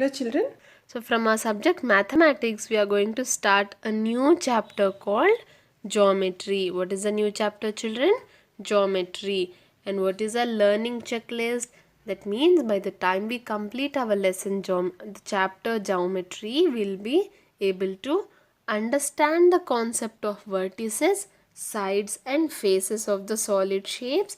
chapter, children? So from our subject mathematics, we are going to start a new chapter called geometry. What is the new chapter, children? Geometry. And what is a learning checklist? That means by the time we complete our lesson, the chapter geometry, we'll be able to understand the concept of vertices, sides and faces of the solid shapes.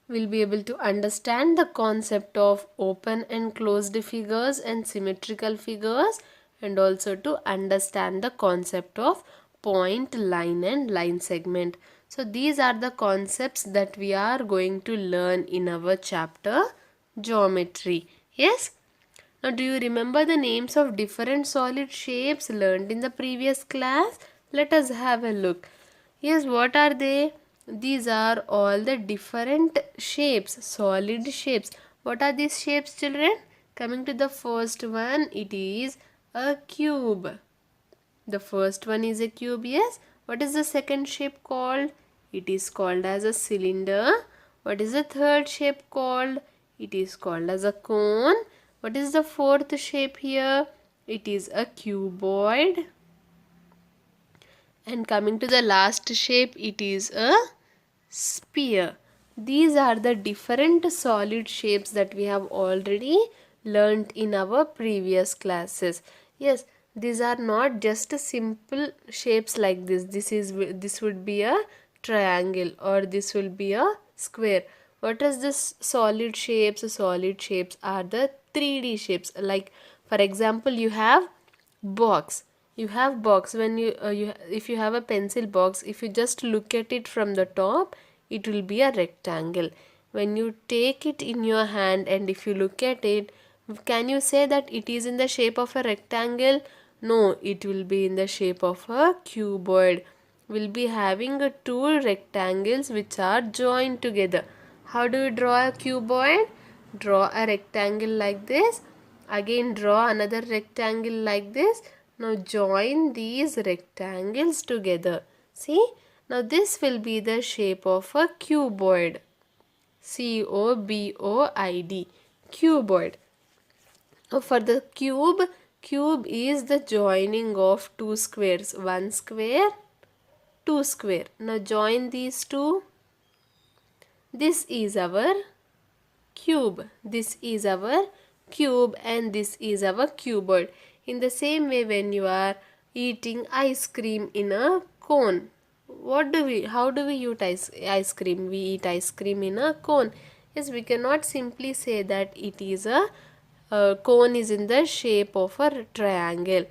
We'll be able to understand the concept of open and closed figures and symmetrical figures, and also to understand the concept of point, line and line segment. So these are the concepts that we are going to learn in our chapter geometry. Yes? Now do you remember the names of different solid shapes learned in the previous class? Let us have a look. Yes, what are they? These are all the different shapes, solid shapes. What are these shapes, children? Coming to the first one, it is a cube. The first one is a cube, yes. What is the second shape called? It is called as a cylinder. What is the third shape called? It is called as a cone. What is the fourth shape here? It is a cuboid. And coming to the last shape, it is a sphere. These are the different solid shapes that we have already learnt in our previous classes. Yes, these are not just simple shapes like this. This would be a triangle, or this will be a square. What is this solid shapes? Solid shapes are the 3D shapes. Like for example, you have box. You have box. When if you have a pencil box, if you just look at it from the top, it will be a rectangle. When you take it in your hand and if you look at it, can you say that it is in the shape of a rectangle? No, it will be in the shape of a cuboid. We'll be having two rectangles which are joined together. How do you draw a cuboid? Draw a rectangle like this. Again draw another rectangle like this. Now join these rectangles together. See? Now this will be the shape of a cuboid. C-O-B-O-I-D. Cuboid. Now for the cube is the joining of two squares. One square, two square. Now join these two. This is our cube. This is our cube and this is our cuboid. In the same way, when you are eating ice cream in a cone, how do we eat ice cream? We eat ice cream in a cone. Yes, we cannot simply say that it is a cone is in the shape of a triangle.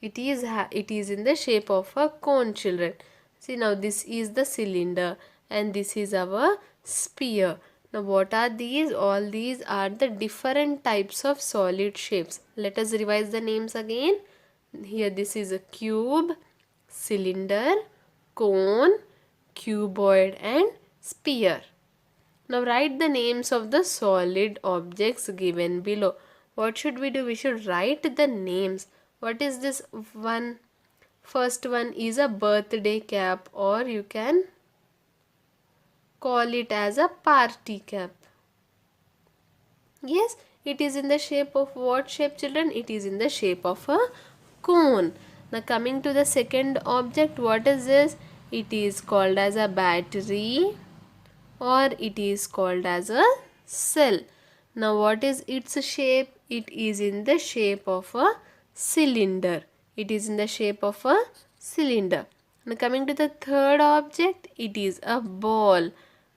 It is in the shape of a cone, children. See, now this is the cylinder and this is our sphere. Now what are these? All these are the different types of solid shapes. Let us revise the names again. Here this is a cube, cylinder, cone, cuboid and sphere. Now write the names of the solid objects given below. What should we do? We should write the names. What is this one? First one is a birthday cap, or you can call it as a party cap. Yes, it is in the shape of what shape, children? It is in the shape of a cone. Now coming to the second object, what is this? It is called as a battery, or it is called as a cell. Now what is its shape? It is in the shape of a cylinder. It is in the shape of a cylinder. Now coming to the third object, it is a ball.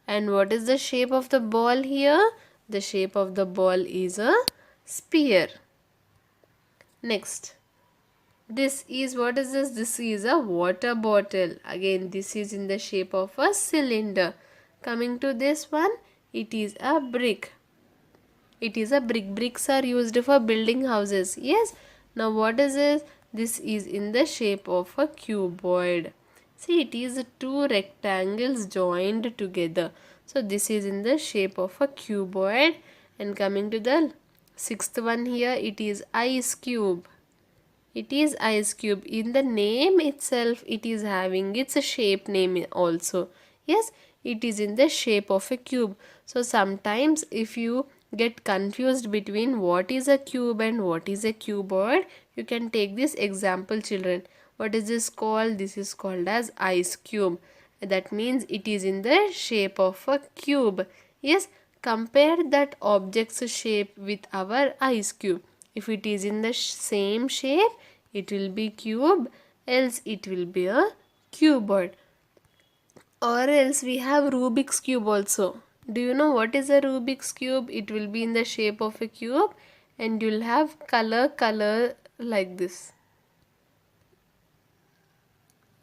And what is the shape of the ball here? The shape of the ball is a sphere. Next, this is, what is this? This is a water bottle. Again, this is in the shape of a cylinder. Coming to this one, it is a brick. It is a brick. Bricks are used for building houses. Yes. Now what is this? This is in the shape of a cuboid. See, it is two rectangles joined together. So this is in the shape of a cuboid. And coming to the sixth one here, it is ice cube. It is ice cube. In the name itself, it is having its shape name also. Yes, it is in the shape of a cube. So sometimes if you get confused between what is a cube and what is a cuboid, you can take this example, children. What is this called? This is called as ice cube. That means it is in the shape of a cube. Yes, compare that object's shape with our ice cube. If it is in the same shape, it will be cube, else it will be a cuboid. Or else we have Rubik's cube also. Do you know what is a Rubik's cube? It will be in the shape of a cube and you'll have color like this.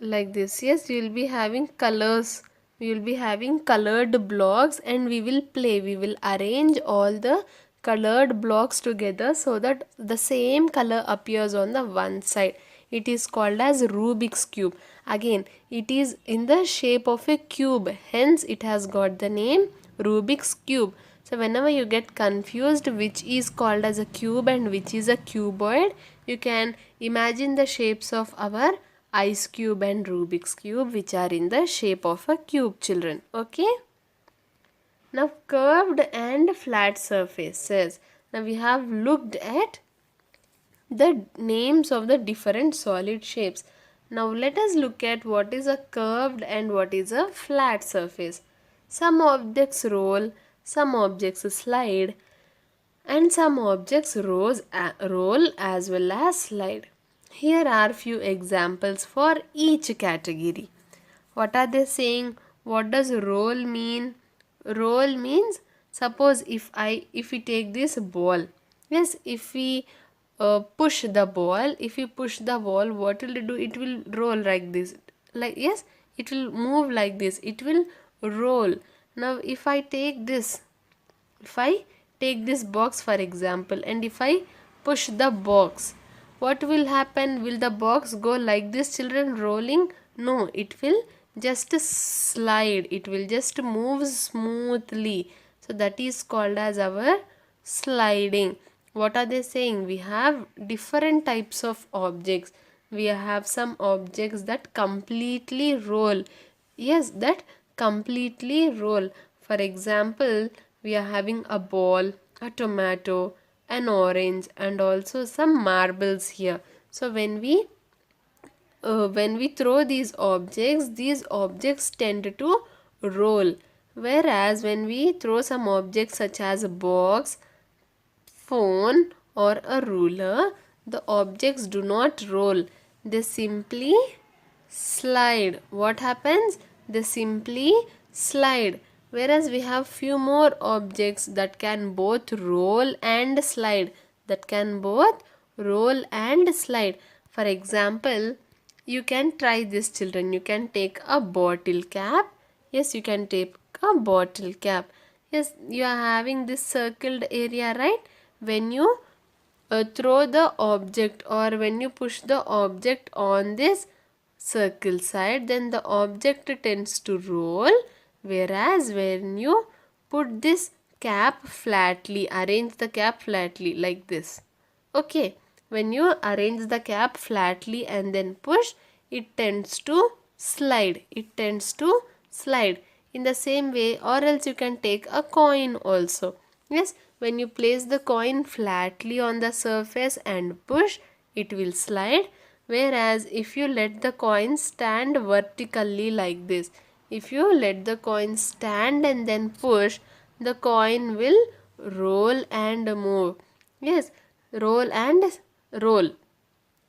Like this. Yes, you will be having colors. We will be having colored blocks and we will play. We will arrange all the colored blocks together so that the same color appears on the one side. It is called as Rubik's cube. Again, it is in the shape of a cube. Hence, it has got the name Rubik's cube. So, whenever you get confused which is called as a cube and which is a cuboid, you can imagine the shapes of our ice cube and Rubik's cube, which are in the shape of a cube, children. Okay. Now, curved and flat surfaces. Now, we have looked at the names of the different solid shapes. Now, let us look at what is a curved and what is a flat surface. Some objects roll, some objects slide, and some objects roll as well as slide. Here are few examples for each category. What are they saying? What does roll mean? Roll means, suppose if we take this ball. Yes, if we push the ball, what will it do? It will roll like this. Like, yes, it will move like this. It will roll. Now, if I take this box for example, and if I push the box, what will happen? Will the box go like this, children, rolling? No, it will just slide. It will just move smoothly. So that is called as our sliding. What are they saying? We have different types of objects. We have some objects that completely roll. Yes, that completely roll. For example, we are having a ball, a tomato, an orange, and also some marbles here. So when we throw these objects tend to roll. Whereas when we throw some objects such as a box, phone, or a ruler, the objects do not roll. They simply slide. What happens? They simply slide. Whereas we have few more objects that can both roll and slide. For example, you can try this, children. You can take a bottle cap. Yes, you can take a bottle cap. Yes, you are having this circled area, right? When you throw the object or when you push the object on this circle side, then the object tends to roll. Whereas when you put this cap flatly, arrange the cap flatly like this. Okay, when you arrange the cap flatly and then push, it tends to slide. In the same way, or else you can take a coin also. Yes, when you place the coin flatly on the surface and push, it will slide. Whereas if you let the coin stand vertically like this, if you let the coin stand and then push, the coin will roll and move. Yes, roll and roll.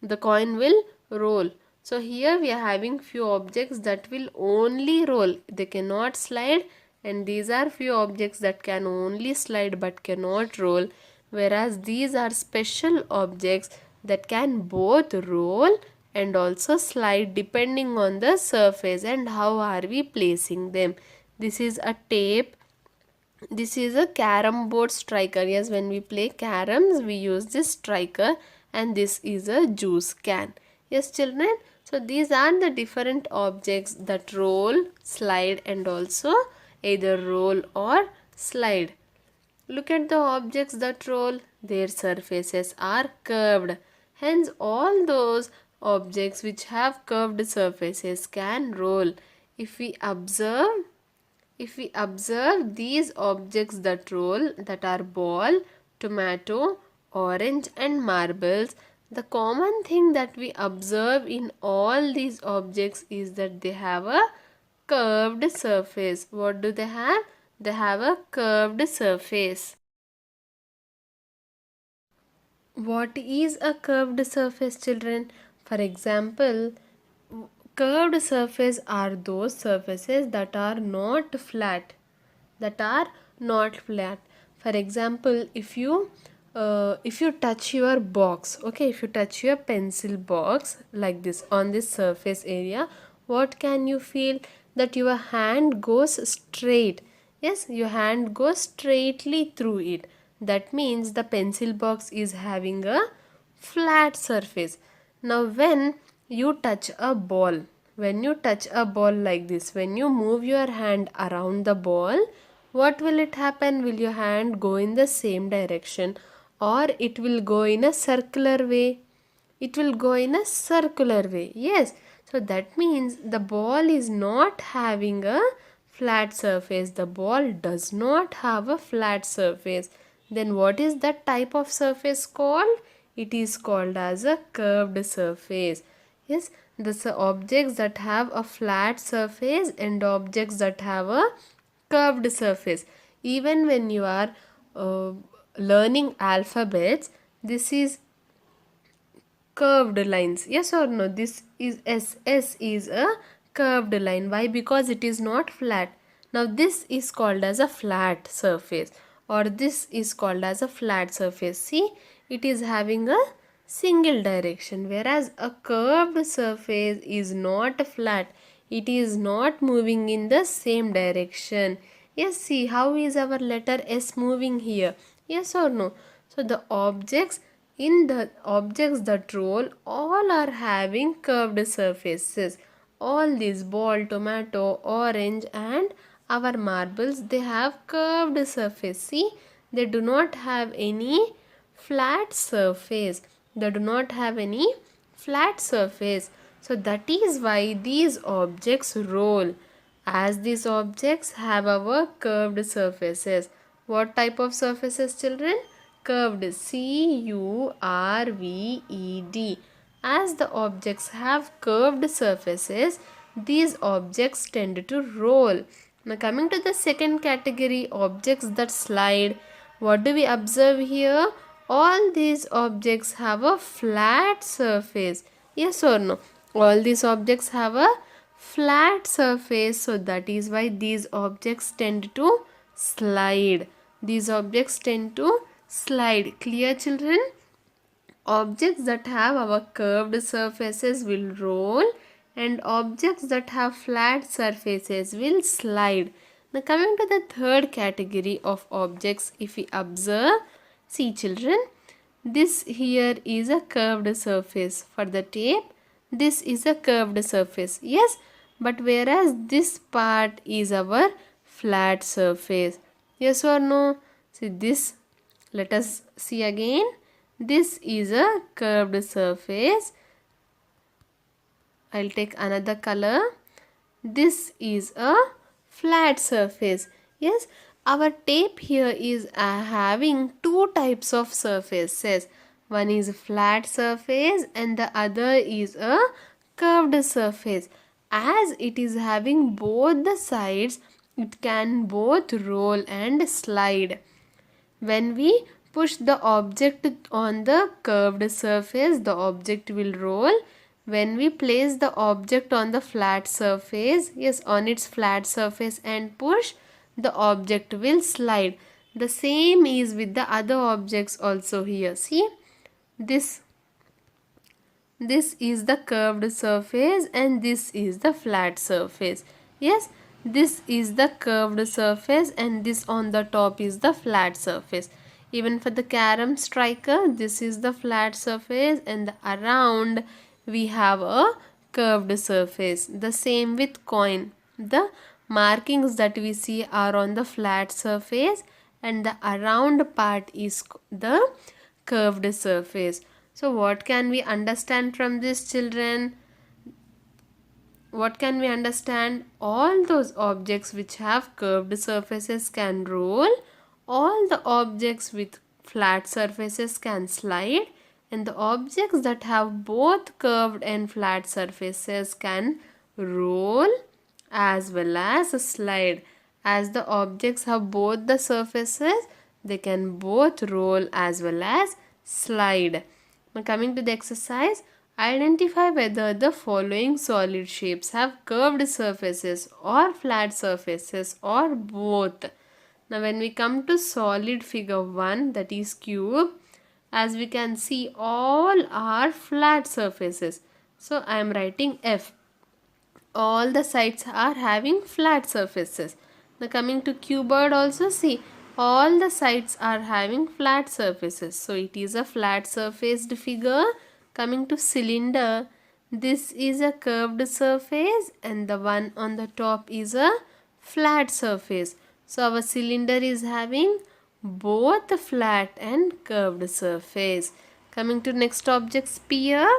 The coin will roll. So here we are having few objects that will only roll. They cannot slide, and these are few objects that can only slide but cannot roll. Whereas these are special objects that can both roll and also slide depending on the surface and how are we placing them. This is a tape. This is a carom board striker. Yes, when we play caroms, we use this striker, and this is a juice can. Yes, children. So these are the different objects that roll, slide, and also either roll or slide. Look at the objects that roll. Their surfaces are curved. Hence, all those objects which have curved surfaces can roll. If we observe If we observe these objects that roll, that are ball, tomato, orange and marbles, the common thing that we observe in all these objects is that they have a curved surface. What do they have? They have a curved surface. What is a curved surface, children? For example, curved surfaces are those surfaces that are not flat. That are not flat. For example, if you touch your box, okay, if you touch your pencil box like this on this surface area, what can you feel? That your hand goes straight. Yes, your hand goes straightly through it. That means the pencil box is having a flat surface. Now when you touch a ball, when you touch a ball like this, when you move your hand around the ball, what will it happen? Will your hand go in the same direction or it will go in a circular way? It will go in a circular way. Yes. So that means the ball is not having a flat surface. The ball does not have a flat surface. Then what is that type of surface called? It is called as a curved surface. Yes, the objects that have a flat surface and objects that have a curved surface. Even when you are uh, learning alphabets, this is curved lines. Yes or no? This is S is a curved line. Why? Because it is not flat. Now this is called as a flat surface, or this is called as a flat surface. See, it is having a single direction, whereas a curved surface is not flat. It is not moving in the same direction. Yes, see how is our letter S moving here? Yes or no? So the objects in the objects that roll all are having curved surfaces. All these ball, tomato, orange and our marbles, they have curved surface. See, they do not have any flat surface. They do not have any flat surface. So that is why these objects roll, as these objects have our curved surfaces. What type of surfaces, children? Curved. C-U-R-V-E-D. As the objects have curved surfaces, these objects tend to roll. Now coming to the second category, objects that slide. What do we observe here? All these objects have a flat surface. Yes or no? All these objects have a flat surface, so that is why these objects tend to slide. These objects tend to slide. Clear, children? Objects that have our curved surfaces will roll and objects that have flat surfaces will slide. Now coming to the third category of objects, if we observe, see children, this here is a curved surface. For the tape, this is a curved surface. Yes, but whereas this part is our flat surface. Yes or no? See this, let us see again. This is a curved surface. I'll take another color. This is a flat surface. Yes, our tape here is having two types of surfaces. One is a flat surface and the other is a curved surface. As it is having both the sides, it can both roll and slide. When we push the object on the curved surface, the object will roll. When we place the object on the flat surface, yes, on its flat surface and push, the object will slide. The same is with the other objects also here. See, this is the curved surface and this is the flat surface. Yes, this is the curved surface and this on the top is the flat surface. Even for the carom striker, this is the flat surface and around we have a curved surface. The same with coin. The markings that we see are on the flat surface and the around part is the curved surface. So what can we understand from this, children? what can we understand? All those objects which have curved surfaces can roll, all the objects with flat surfaces can slide, and the objects that have both curved and flat surfaces can roll as well as slide. As the objects have both the surfaces, they can both roll as well as slide. Now coming to the exercise, identify whether the following solid shapes have curved surfaces or flat surfaces or both. Now when we come to solid figure 1, that is cube, as we can see all are flat surfaces. So I am writing F. All the sides are having flat surfaces. Now coming to cuboid, also see all the sides are having flat surfaces. So it is a flat surfaced figure. Coming to cylinder, this is a curved surface and the one on the top is a flat surface. So our cylinder is having both flat and curved surface. Coming to next object, sphere.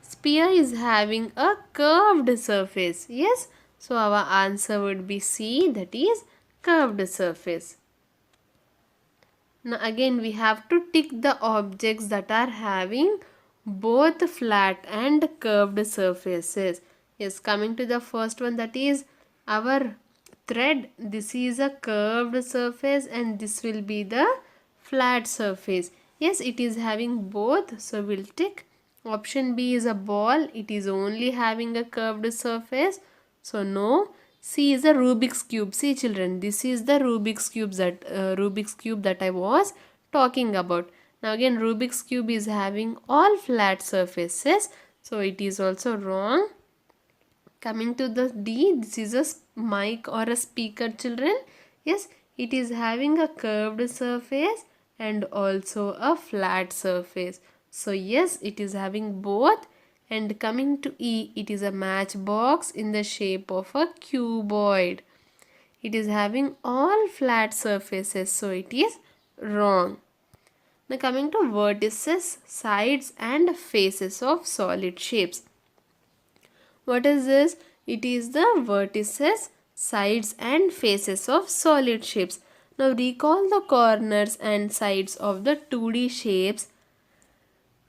Sphere is having a curved surface. Yes, so our answer would be C, that is curved surface. Now again we have to tick the objects that are having both flat and curved surfaces. Yes, coming to the first one, that is our thread. This is a curved surface and this will be the flat surface. Yes, it is having both, so we'll tick. Option B is a ball. It is only having a curved surface, so no. C is a Rubik's cube. See children, this is the Rubik's cube that I was talking about. Now again Rubik's cube is having all flat surfaces, so it is also wrong. Coming to the D, this is a mic or a speaker children. Yes, it is having a curved surface and also a flat surface. So yes, it is having both. And coming to E, it is a matchbox in the shape of a cuboid. It is having all flat surfaces, so it is wrong. Now coming to vertices, sides and faces of solid shapes. What is this? It is the vertices, sides and faces of solid shapes. Now recall the corners and sides of the 2D shapes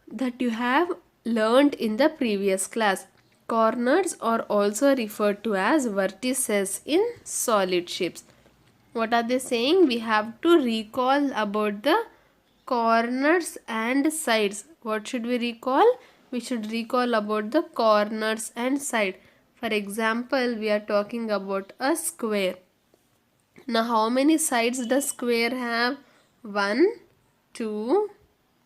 that you have learned in the previous class. Corners are also referred to as vertices in solid shapes. What are they saying? We have to recall about the corners and sides. What should we recall? We should recall about the corners and side. For example, we are talking about a square. Now how many sides does square have? 1, 2,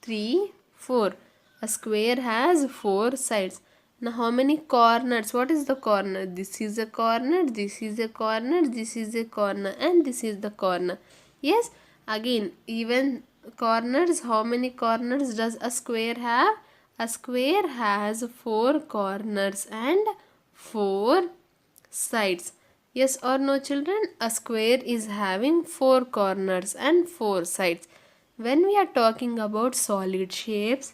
3, 4. A square has 4 sides. Now how many corners? What is the corner? This is a corner, this is a corner, this is a corner and this is the corner. Yes, again even corners, how many corners does a square have? A square has 4 corners and 4 sides. Yes or no children? A square is having 4 corners and 4 sides. When we are talking about solid shapes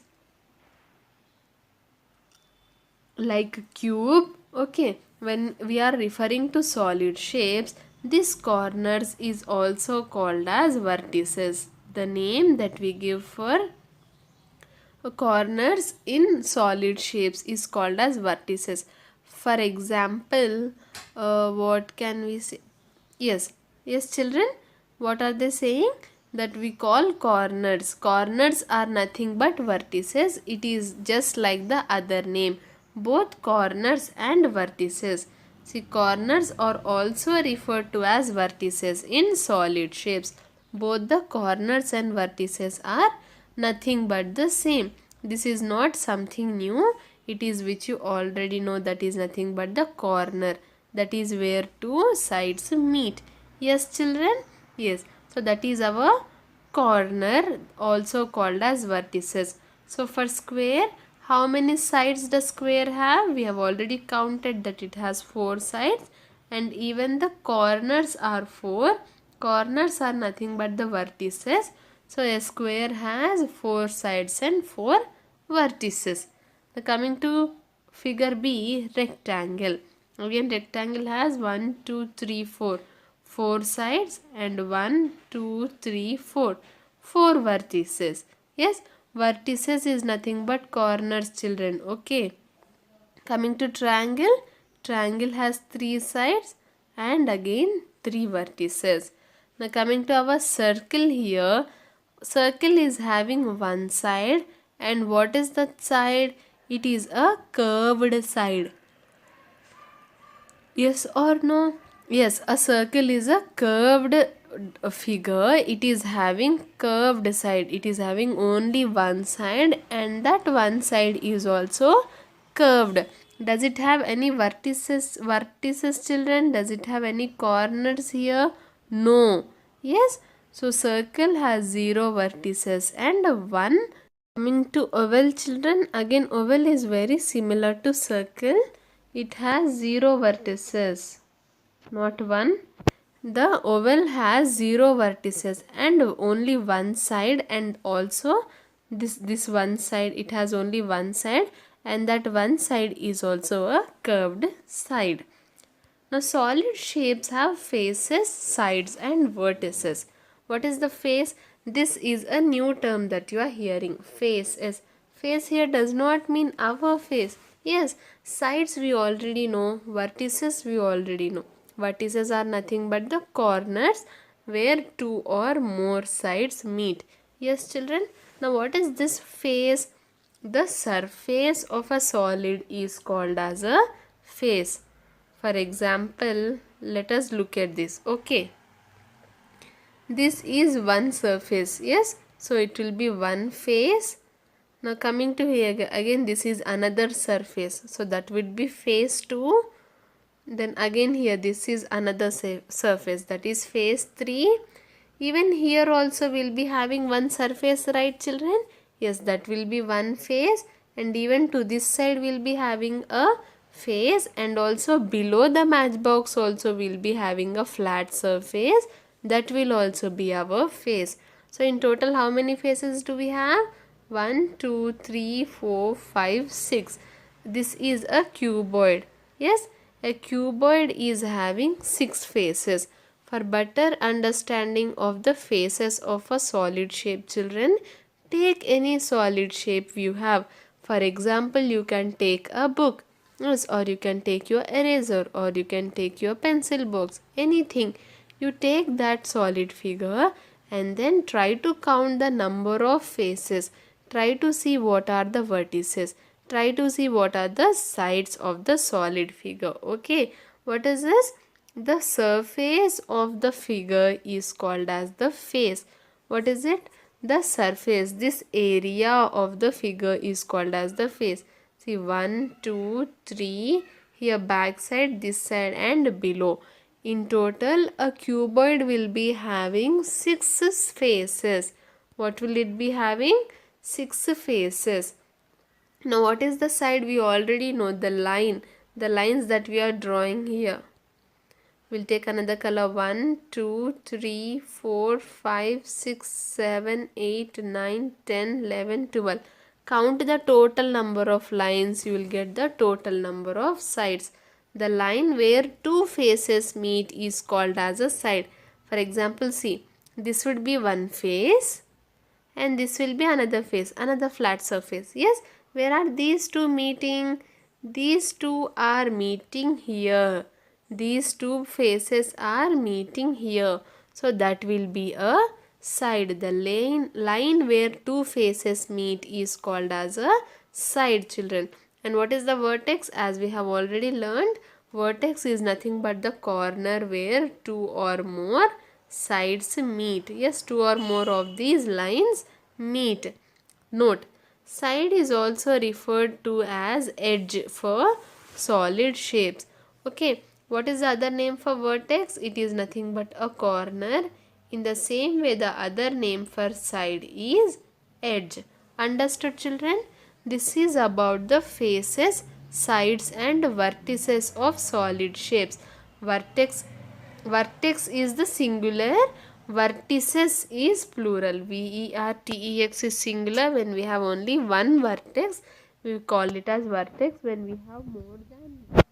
like cube, okay, when we are referring to solid shapes, this corners is also called as vertices. The name that we give for corners in solid shapes is called as vertices. For example, what can we say? Yes, children, what are they saying? That we call corners. Corners are nothing but vertices. It is just like the other name, both corners and vertices. See, corners are also referred to as vertices in solid shapes. Both the corners and vertices are nothing but the same. This is not something new. It is which you already know, that is nothing but the corner. That is where two sides meet. Yes children? Yes. So that is our corner, also called as vertices. So for square, how many sides does square have? We have already counted that it has 4 sides, and even the corners are 4. Corners are nothing but the vertices. So a square has 4 sides and 4 vertices. Now coming to figure B, rectangle. Again, rectangle has 1, 2, 3, 4. 4 sides and 1, 2, 3, 4. 4 vertices. Yes, vertices is nothing but corners, children. Okay. Coming to triangle, triangle has 3 sides and again 3 vertices. Now coming to our circle here, circle is having one side, and what is that side? It is a curved side. Yes or no? Yes, a circle is a curved figure. It is having curved side. It is having only one side, and that one side is also curved. Does it have any vertices? Vertices, children? Does it have any corners here? No. Yes. So circle has 0 vertices and 1. Coming to oval, children, again oval is very similar to circle. It has 0 vertices, not 1. The oval has 0 vertices and only one side, and also this one side, it has only one side, and that one side is also a curved side. Now solid shapes have faces, sides and vertices. What is the face? This is a new term that you are hearing. Face is. Face here does not mean our face. Yes, sides we already know. Vertices we already know. Vertices are nothing but the corners where 2 or more sides meet. Yes, children. Now what is this face? The surface of a solid is called as a face. For example, let us look at this. Okay, this is one surface. Yes, so it will be one face. Now coming to here again, this is another surface, so that would be face 2. Then again here this is another surface, that is face 3. Even here also will be having one surface, right children? Yes, that will be one face, and even to this side will be having a face, and also below the matchbox also will be having a flat surface, that will also be our face. So in total how many faces do we have? 1, 2, 3, 4, 5, 6. This is a cuboid. Yes, a cuboid is having 6 faces. For better understanding of the faces of a solid shape, children, take any solid shape you have. For example, you can take a book. Yes, or you can take your eraser, or you can take your pencil box, anything. You take that solid figure and then try to count the number of faces. Try to see what are the vertices. Try to see what are the sides of the solid figure. Okay, what is this? The surface of the figure is called as the face. What is it? The surface. This area of the figure is called as the face. See, 1, 2, 3. Here back side, this side and below. In total, a cuboid will be having 6 faces. What will it be having? 6 faces. Now what is the side? We already know the line. The lines that we are drawing here. We'll take another color. 1, 2, 3, 4, 5, 6, 7, 8, 9, 10, 11, 12. Count the total number of lines. You will get the total number of sides. The line where 2 faces meet is called as a side. For example, see, this would be one face and this will be another face, another flat surface. Yes, where are these two meeting? These two are meeting here. These 2 faces are meeting here. So that will be a side. The line where 2 faces meet is called as a side, children. And what is the vertex? As we have already learned, vertex is nothing but the corner where 2 or more sides meet. Yes, 2 or more of these lines meet. Note, side is also referred to as edge for solid shapes. Okay, what is the other name for vertex? It is nothing but a corner. In the same way, the other name for side is edge. Understood, children? This is about the faces, sides and vertices of solid shapes. Vertex is the singular, vertices is plural. Vertex is singular when we have only one vertex. We call it as vertex when we have more than one.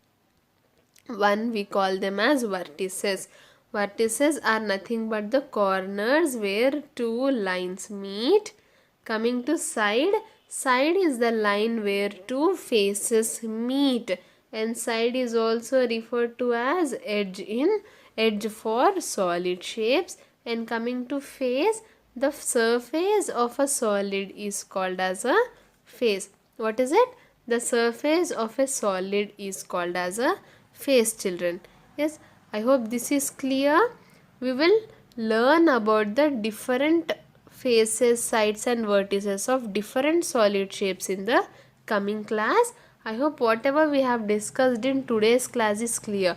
One we call them as vertices. Vertices are nothing but the corners where two lines meet. Coming to side, side is the line where two faces meet, and side is also referred to as edge in edge for solid shapes. And coming to face, the surface of a solid is called as a face. What is it? The surface of a solid is called as a face, children. Yes, I hope this is clear. We will learn about the different faces, sides and vertices of different solid shapes in the coming class. I hope whatever we have discussed in today's class is clear.